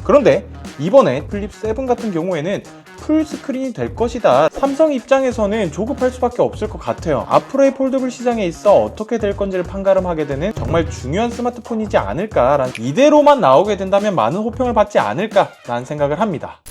그런데 이번에 플립 7 같은 경우에는 풀스크린이 될 것이다. 삼성 입장에서는 조급할 수밖에 없을 것 같아요. 앞으로의 폴더블 시장에 있어 어떻게 될 건지를 판가름하게 되는 정말 중요한 스마트폰이지 않을까라는, 이대로만 나오게 된다면 많은 호평을 받지 않을까라는 생각을 합니다.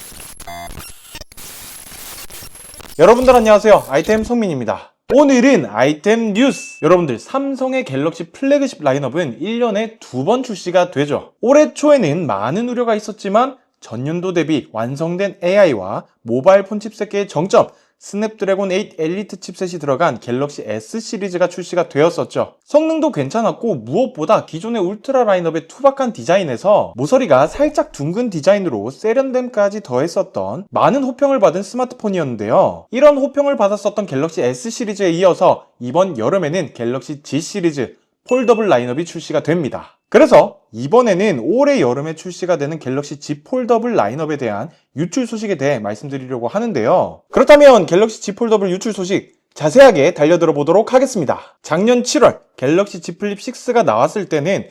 여러분들 안녕하세요. 아이템 성민입니다. 오늘은 아이템 뉴스! 여러분들, 삼성의 갤럭시 플래그십 라인업은 1년에 2번 출시가 되죠. 올해 초에는 많은 우려가 있었지만 전년도 대비 완성된 AI와 모바일 폰 칩셋계의 정점, 스냅드래곤 8 엘리트 칩셋이 들어간 갤럭시 S 시리즈가 출시가 되었었죠. 성능도 괜찮았고 무엇보다 기존의 울트라 라인업의 투박한 디자인에서 모서리가 살짝 둥근 디자인으로 세련됨까지 더했었던 많은 호평을 받은 스마트폰이었는데요. 이런 호평을 받았었던 갤럭시 S 시리즈에 이어서 이번 여름에는 갤럭시 G 시리즈 폴더블 라인업이 출시가 됩니다. 그래서 이번에는 올해 여름에 출시가 되는 갤럭시 G 폴더블 라인업에 대한 유출 소식에 대해 말씀드리려고 하는데요. 그렇다면 갤럭시 G 폴더블 유출 소식 자세하게 달려들어 보도록 하겠습니다. 작년 7월 갤럭시 Z 플립 6가 나왔을 때는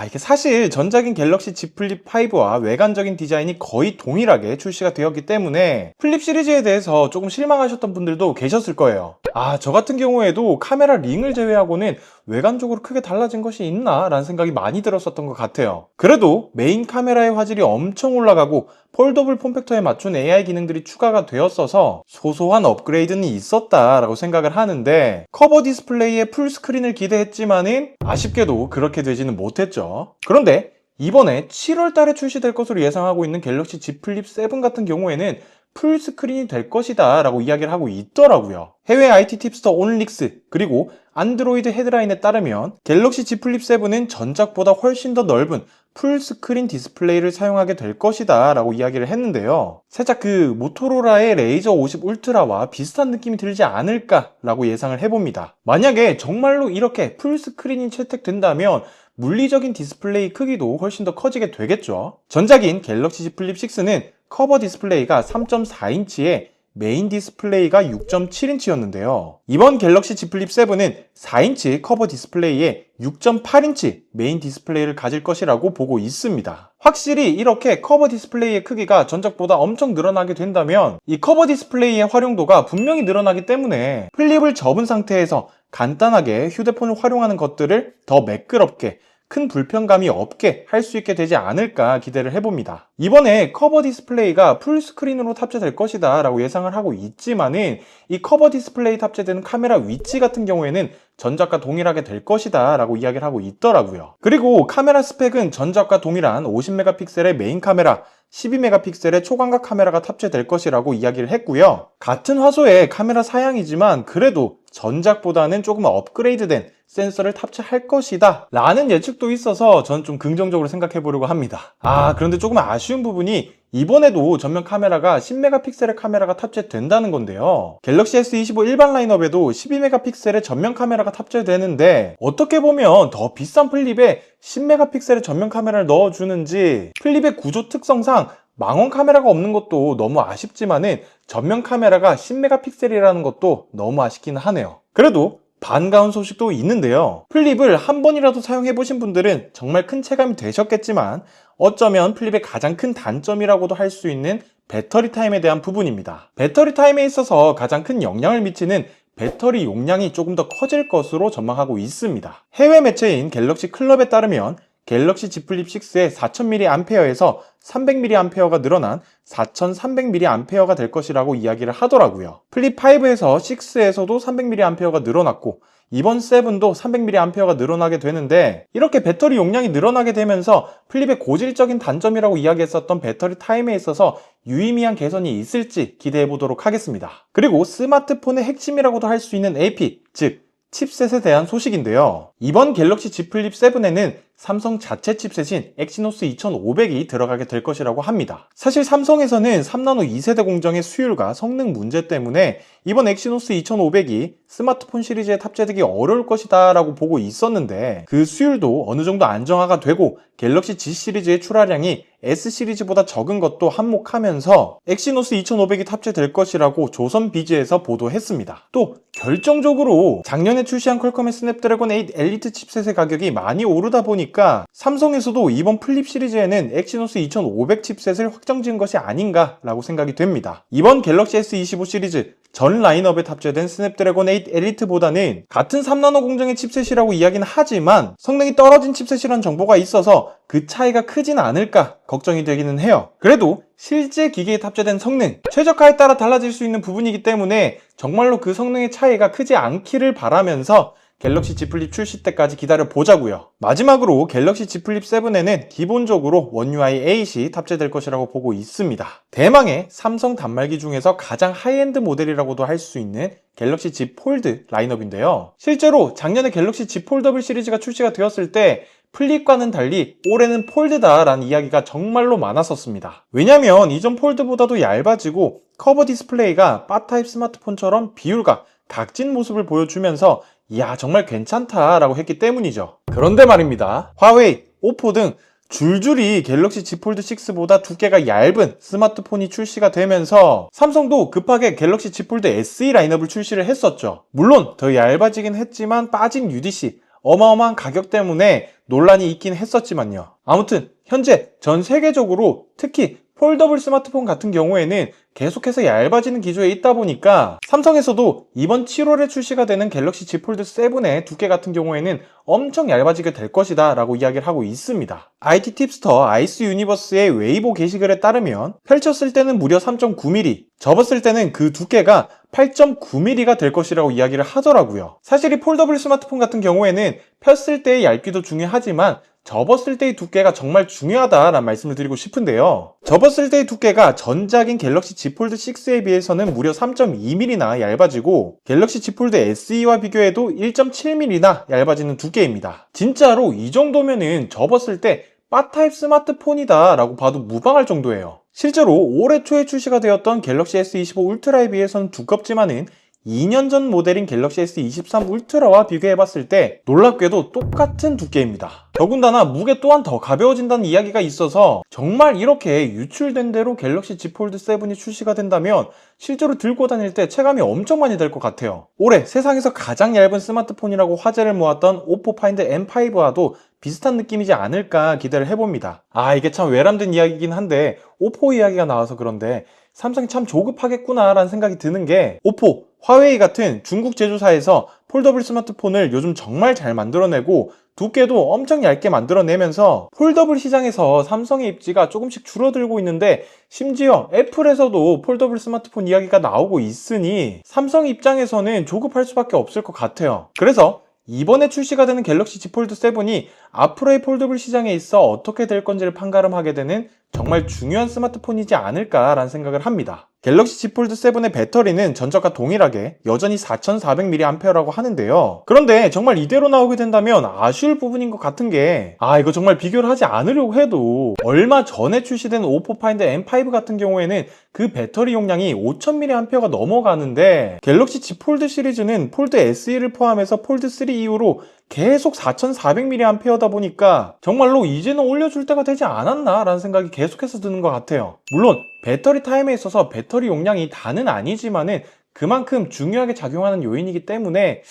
이게 사실 전작인 갤럭시 Z 플립 5와 외관적인 디자인이 거의 동일하게 출시가 되었기 때문에 플립 시리즈에 대해서 조금 실망하셨던 분들도 계셨을 거예요. 저 같은 경우에도 카메라 링을 제외하고는 외관적으로 크게 달라진 것이 있나? 라는 생각이 많이 들었었던 것 같아요. 그래도 메인 카메라의 화질이 엄청 올라가고 폴더블 폼팩터에 맞춘 AI 기능들이 추가가 되었어서 소소한 업그레이드는 있었다라고 생각을 하는데, 커버 디스플레이에 풀스크린을 기대했지만은 아쉽게도 그렇게 되지는 못했죠. 그런데 이번에 7월 달에 출시될 것으로 예상하고 있는 갤럭시 Z 플립 7 같은 경우에는 풀스크린이 될 것이다 라고 이야기를 하고 있더라고요. 해외 IT 팁스터 온릭스 그리고 안드로이드 헤드라인에 따르면 갤럭시 Z 플립 7은 전작보다 훨씬 더 넓은 풀스크린 디스플레이를 사용하게 될 것이다 라고 이야기를 했는데요. 살짝 모토로라의 레이저 50 울트라와 비슷한 느낌이 들지 않을까 라고 예상을 해봅니다. 만약에 정말로 이렇게 풀스크린이 채택된다면 물리적인 디스플레이 크기도 훨씬 더 커지게 되겠죠. 전작인 갤럭시 Z 플립 6는 커버 디스플레이가 3.4인치에 메인 디스플레이가 6.7인치였는데요. 이번 갤럭시 Z 플립 7은 4인치 커버 디스플레이에 6.8인치 메인 디스플레이를 가질 것이라고 보고 있습니다. 확실히 이렇게 커버 디스플레이의 크기가 전작보다 엄청 늘어나게 된다면 이 커버 디스플레이의 활용도가 분명히 늘어나기 때문에 플립을 접은 상태에서 간단하게 휴대폰을 활용하는 것들을 더 매끄럽게, 큰 불편감이 없게 할 수 있게 되지 않을까 기대를 해봅니다. 이번에 커버 디스플레이가 풀스크린으로 탑재될 것이다 라고 예상을 하고 있지만은 이 커버 디스플레이 탑재되는 카메라 위치 같은 경우에는 전작과 동일하게 될 것이다 라고 이야기를 하고 있더라고요. 그리고 카메라 스펙은 전작과 동일한 50메가픽셀의 메인 카메라, 12메가픽셀의 초광각 카메라가 탑재될 것이라고 이야기를 했고요. 같은 화소의 카메라 사양이지만 그래도 전작보다는 조금 업그레이드된 센서를 탑재할 것이다 라는 예측도 있어서 전 좀 긍정적으로 생각해 보려고 합니다. 그런데 조금 아쉬운 부분이 이번에도 전면 카메라가 10메가픽셀의 카메라가 탑재된다는 건데요. 갤럭시 S25 일반 라인업에도 12메가픽셀의 전면 카메라가 탑재되는데 어떻게 보면 더 비싼 플립에 10메가픽셀의 전면 카메라를 넣어주는지, 플립의 구조 특성상 망원 카메라가 없는 것도 너무 아쉽지만은 전면 카메라가 10메가픽셀이라는 것도 너무 아쉽기는 하네요. 그래도 반가운 소식도 있는데요. 플립을 한 번이라도 사용해보신 분들은 정말 큰 체감이 되셨겠지만 어쩌면 플립의 가장 큰 단점이라고도 할 수 있는 배터리 타임에 대한 부분입니다. 배터리 타임에 있어서 가장 큰 영향을 미치는 배터리 용량이 조금 더 커질 것으로 전망하고 있습니다. 해외 매체인 갤럭시 클럽에 따르면 갤럭시 Z 플립 6의 4000mAh에서 300mAh가 늘어난 4300mAh가 될 것이라고 이야기를 하더라고요. 플립 5에서 6에서도 300mAh가 늘어났고 이번 7도 300mAh가 늘어나게 되는데, 이렇게 배터리 용량이 늘어나게 되면서 플립의 고질적인 단점이라고 이야기했었던 배터리 타임에 있어서 유의미한 개선이 있을지 기대해 보도록 하겠습니다. 그리고 스마트폰의 핵심이라고도 할 수 있는 AP, 즉 칩셋에 대한 소식인데요. 이번 갤럭시 Z 플립 7에는 삼성 자체 칩셋인 엑시노스 2500이 들어가게 될 것이라고 합니다. 사실 삼성에서는 3나노 2세대 공정의 수율과 성능 문제 때문에 이번 엑시노스 2500이 스마트폰 시리즈에 탑재되기 어려울 것이다 라고 보고 있었는데, 그 수율도 어느 정도 안정화가 되고 갤럭시 G 시리즈의 출하량이 S 시리즈보다 적은 것도 한몫하면서 엑시노스 2500이 탑재될 것이라고 조선비즈에서 보도했습니다. 또 결정적으로 작년에 출시한 퀄컴의 스냅드래곤 8 엘리트 칩셋의 가격이 많이 오르다 보니까 보니까 삼성에서도 이번 플립 시리즈에는 엑시노스 2500 칩셋을 확정 지은 것이 아닌가라고 생각이 됩니다. 이번 갤럭시 S25 시리즈 전 라인업에 탑재된 스냅드래곤 8 엘리트보다는 같은 3나노 공정의 칩셋이라고 이야기는 하지만 성능이 떨어진 칩셋이란 정보가 있어서 그 차이가 크진 않을까 걱정이 되기는 해요. 그래도 실제 기기에 탑재된 성능, 최적화에 따라 달라질 수 있는 부분이기 때문에 정말로 그 성능의 차이가 크지 않기를 바라면서 갤럭시 Z 플립 출시 때까지 기다려 보자고요. 마지막으로 갤럭시 Z 플립 7에는 기본적으로 원 UI 8이 탑재될 것이라고 보고 있습니다. 대망의 삼성 단말기 중에서 가장 하이엔드 모델이라고도 할 수 있는 갤럭시 Z 폴드 라인업인데요. 실제로 작년에 갤럭시 Z 폴더블 시리즈가 출시가 되었을 때 플립과는 달리 올해는 폴드다 라는 이야기가 정말로 많았었습니다. 왜냐면 이전 폴드보다도 얇아지고 커버 디스플레이가 바 타입 스마트폰처럼 비율과 각진 모습을 보여주면서 이야 정말 괜찮다라고 했기 때문이죠. 그런데 말입니다. 화웨이, 오포 등 줄줄이 갤럭시 Z 폴드 6보다 두께가 얇은 스마트폰이 출시가 되면서 삼성도 급하게 갤럭시 Z 폴드 SE 라인업을 출시를 했었죠. 물론 더 얇아지긴 했지만 빠진 UDC, 어마어마한 가격 때문에 논란이 있긴 했었지만요. 아무튼 현재 전 세계적으로 특히 폴더블 스마트폰 같은 경우에는 계속해서 얇아지는 기조에 있다 보니까 삼성에서도 이번 7월에 출시가 되는 갤럭시 Z 폴드 7의 두께 같은 경우에는 엄청 얇아지게 될 것이다 라고 이야기를 하고 있습니다. IT 팁스터 아이스 유니버스의 웨이보 게시글에 따르면 펼쳤을 때는 무려 3.9mm, 접었을 때는 그 두께가 8.9mm가 될 것이라고 이야기를 하더라고요. 사실 이 폴더블 스마트폰 같은 경우에는 폈을 때의 얇기도 중요하지만 접었을 때의 두께가 정말 중요하다라는 말씀을 드리고 싶은데요. 접었을 때의 두께가 전작인 갤럭시 Z 폴드 6에 비해서는 무려 3.2mm나 얇아지고 갤럭시 Z 폴드 SE와 비교해도 1.7mm나 얇아지는 두께입니다. 진짜로 이 정도면은 접었을 때 바 타입 스마트폰이다 라고 봐도 무방할 정도예요. 실제로 올해 초에 출시가 되었던 갤럭시 S25 울트라에 비해서는 두껍지만은 2년 전 모델인 갤럭시 S23 울트라와 비교해봤을 때 놀랍게도 똑같은 두께입니다. 더군다나 무게 또한 더 가벼워진다는 이야기가 있어서 정말 이렇게 유출된 대로 갤럭시 Z 폴드 7이 출시가 된다면 실제로 들고 다닐 때 체감이 엄청 많이 될 것 같아요. 올해 세상에서 가장 얇은 스마트폰이라고 화제를 모았던 오포 파인드 M5와도 비슷한 느낌이지 않을까 기대를 해봅니다. 이게 참 외람된 이야기이긴 한데 오포 이야기가 나와서 그런데 삼성이 참 조급하겠구나 라는 생각이 드는 게 오포, 화웨이 같은 중국 제조사에서 폴더블 스마트폰을 요즘 정말 잘 만들어내고 두께도 엄청 얇게 만들어내면서 폴더블 시장에서 삼성의 입지가 조금씩 줄어들고 있는데 심지어 애플에서도 폴더블 스마트폰 이야기가 나오고 있으니 삼성 입장에서는 조급할 수밖에 없을 것 같아요. 그래서 이번에 출시가 되는 갤럭시 Z 폴드 7이 앞으로의 폴더블 시장에 있어 어떻게 될 건지를 판가름하게 되는 정말 중요한 스마트폰이지 않을까라는 생각을 합니다. 갤럭시 Z 폴드 7의 배터리는 전작과 동일하게 여전히 4400mAh라고 하는데요. 그런데 정말 이대로 나오게 된다면 아쉬울 부분인 것 같은 게 이거 정말 비교를 하지 않으려고 해도 얼마 전에 출시된 오포 파인드 M5 같은 경우에는 그 배터리 용량이 5000mAh가 넘어가는데 갤럭시 Z 폴드 시리즈는 폴드 SE를 포함해서 폴드 3 이후로 계속 4400mAh다 보니까 정말로 이제는 올려줄 때가 되지 않았나 라는 생각이 계속해서 드는 것 같아요. 물론 배터리 타임에 있어서 배터리 용량이 다는 아니지만은 그만큼 중요하게 작용하는 요인이기 때문에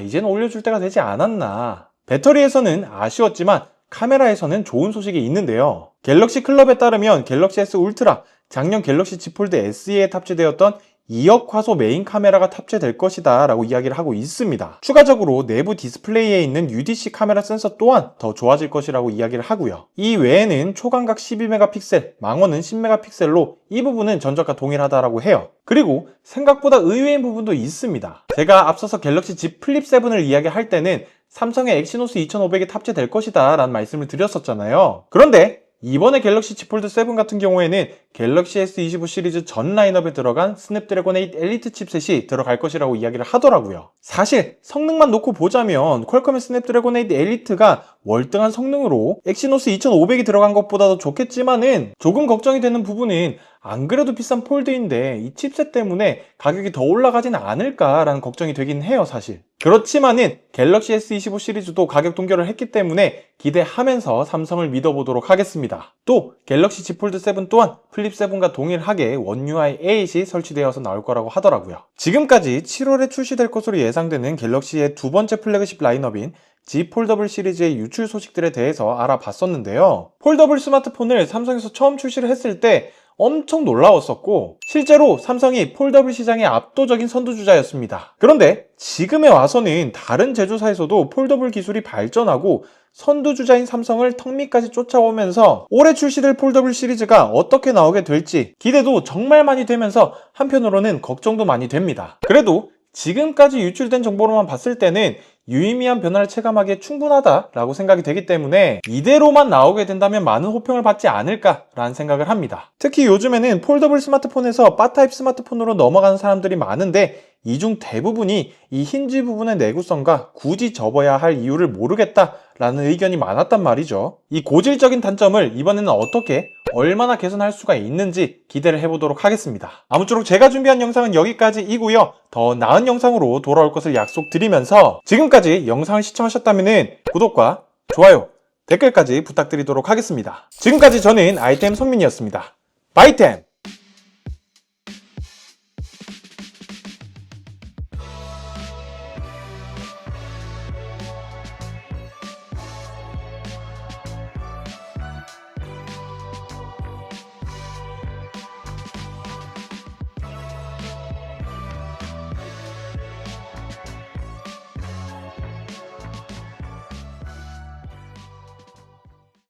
이제는 올려줄 때가 되지 않았나. 배터리에서는 아쉬웠지만 카메라에서는 좋은 소식이 있는데요. 갤럭시 클럽에 따르면 갤럭시 S 울트라, 작년 갤럭시 Z 폴드 SE에 탑재되었던 2억 화소 메인 카메라가 탑재될 것이다 라고 이야기를 하고 있습니다. 추가적으로 내부 디스플레이에 있는 UDC 카메라 센서 또한 더 좋아질 것이라고 이야기를 하고요. 이 외에는 초광각 12메가픽셀, 망원은 10메가픽셀로 이 부분은 전작과 동일하다라고 해요. 그리고 생각보다 의외인 부분도 있습니다. 제가 앞서서 갤럭시 Z 플립 7을 이야기할 때는 삼성의 엑시노스 2500이 탑재될 것이다 라는 말씀을 드렸었잖아요. 그런데 이번에 갤럭시 Z 폴드 7 같은 경우에는 갤럭시 S25 시리즈 전 라인업에 들어간 스냅드래곤 8 엘리트 칩셋이 들어갈 것이라고 이야기를 하더라고요. 사실 성능만 놓고 보자면 퀄컴의 스냅드래곤 8 엘리트가 월등한 성능으로 엑시노스 2500이 들어간 것보다도 좋겠지만은 조금 걱정이 되는 부분은 안 그래도 비싼 폴드인데 이 칩셋 때문에 가격이 더 올라가진 않을까라는 걱정이 되긴 해요, 사실. 그렇지만은 갤럭시 S25 시리즈도 가격 동결을 했기 때문에 기대하면서 삼성을 믿어보도록 하겠습니다. 또 갤럭시 Z 폴드 7 또한 플립 7과 동일하게 원 UI 8이 설치되어서 나올 거라고 하더라고요. 지금까지 7월에 출시될 것으로 예상되는 갤럭시의 두 번째 플래그십 라인업인 Z 폴더블 시리즈의 유출 소식들에 대해서 알아봤었는데요. 폴더블 스마트폰을 삼성에서 처음 출시를 했을 때 엄청 놀라웠었고 실제로 삼성이 폴더블 시장의 압도적인 선두주자였습니다. 그런데 지금에 와서는 다른 제조사에서도 폴더블 기술이 발전하고 선두주자인 삼성을 턱 밑까지 쫓아오면서 올해 출시될 폴더블 시리즈가 어떻게 나오게 될지 기대도 정말 많이 되면서 한편으로는 걱정도 많이 됩니다. 그래도 지금까지 유출된 정보로만 봤을 때는 유의미한 변화를 체감하기에 충분하다라고 생각이 되기 때문에 이대로만 나오게 된다면 많은 호평을 받지 않을까라는 생각을 합니다. 특히 요즘에는 폴더블 스마트폰에서 바 타입 스마트폰으로 넘어가는 사람들이 많은데 이 중 대부분이 이 힌지 부분의 내구성과 굳이 접어야 할 이유를 모르겠다라는 의견이 많았단 말이죠. 이 고질적인 단점을 이번에는 어떻게 얼마나 개선할 수가 있는지 기대를 해보도록 하겠습니다. 아무쪼록 제가 준비한 영상은 여기까지이고요. 더 나은 영상으로 돌아올 것을 약속드리면서 지금까지 영상을 시청하셨다면 구독과 좋아요, 댓글까지 부탁드리도록 하겠습니다. 지금까지 저는 아이템 성민이었습니다. 바이템!